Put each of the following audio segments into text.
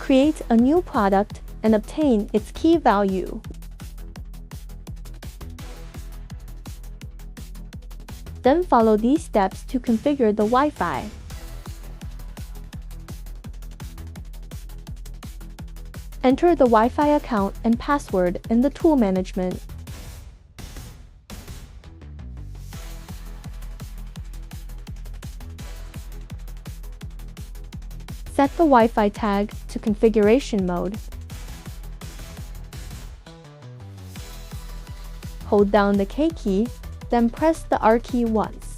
Create a new product and obtain its key value. Then follow these steps to configure the Wi-Fi. Enter the Wi-Fi account and password in the tool management. Set the Wi-Fi tag to configuration mode. Hold down the K key, then press the R key once.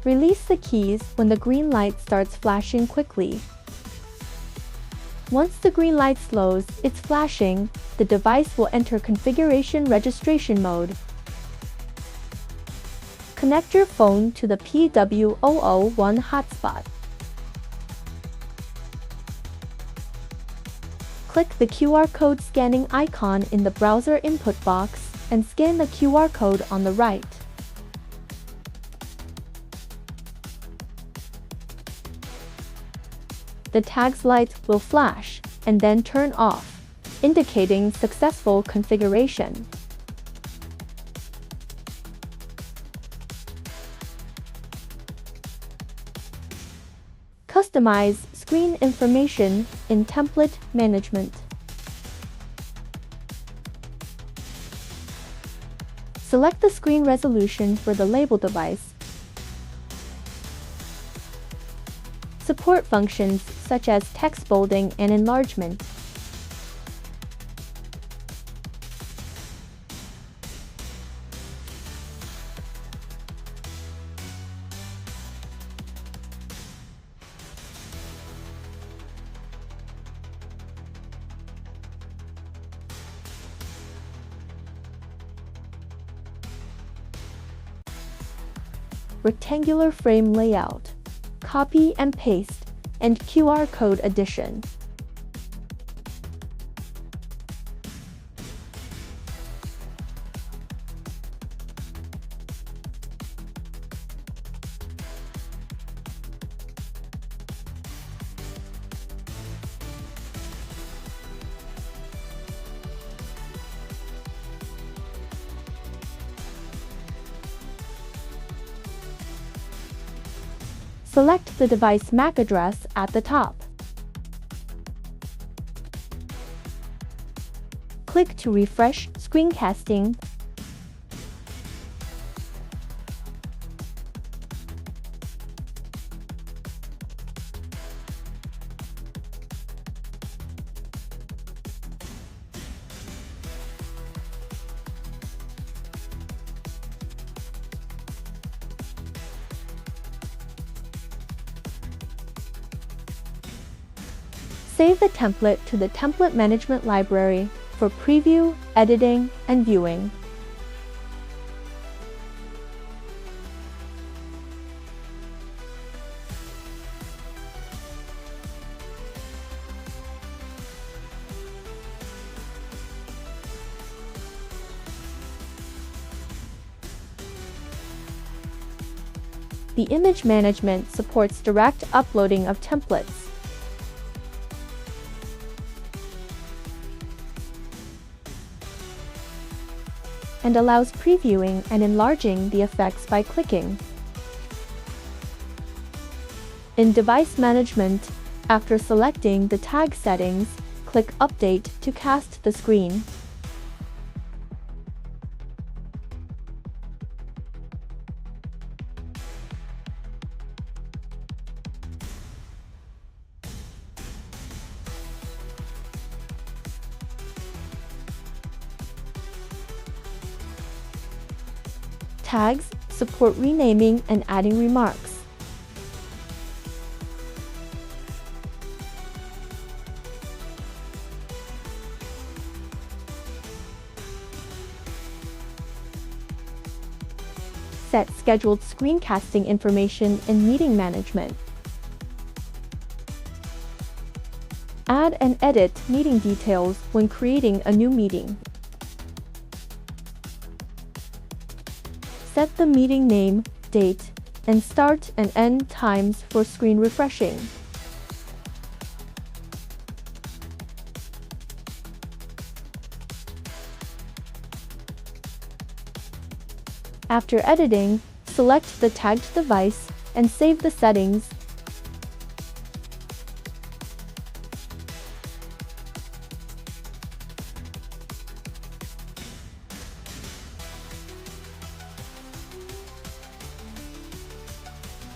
Release the keys when the green light starts flashing quickly. Once the green light slows its flashing, the device will enter configuration registration mode. Connect your phone to the PW001 hotspot. Click the QR code scanning icon in the browser input box and scan the QR code on the right. The tag's light will flash and then turn off, indicating successful configuration. Customize screen information in template management. Select the screen resolution for the label device. Support functions such as text bolding and enlargement. Rectangular frame layout, copy and paste, and QR code addition. Select the device MAC address at the top. Click to refresh screencasting. Save the template to the template management library for preview, editing, and viewing. The image management supports direct uploading of templates. And allows previewing and enlarging the effects by clicking. In device management, after selecting the tag settings, click Update to cast the screen. Tags support renaming and adding remarks. Set scheduled screencasting information in meeting management. Add and edit meeting details when creating a new meeting. Set the meeting name, date, and start and end times for screen refreshing. After editing, select the tagged device and save the settings.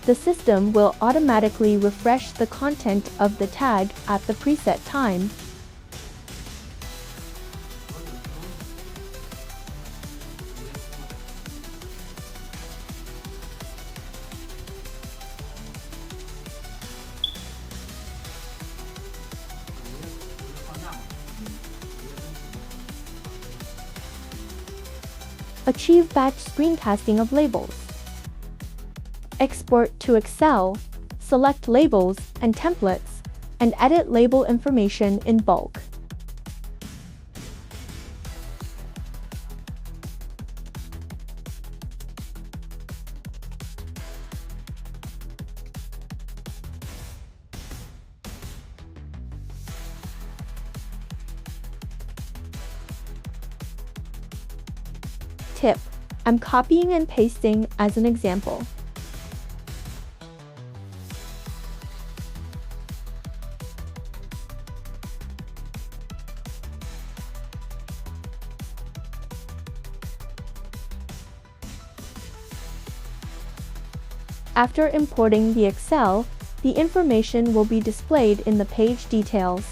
The system will automatically refresh the content of the tag at the preset time. Achieve batch screencasting of labels. Export to Excel, select labels and templates, and edit label information in bulk. Tip: I'm copying and pasting as an example. After importing the Excel, the information will be displayed in the page details.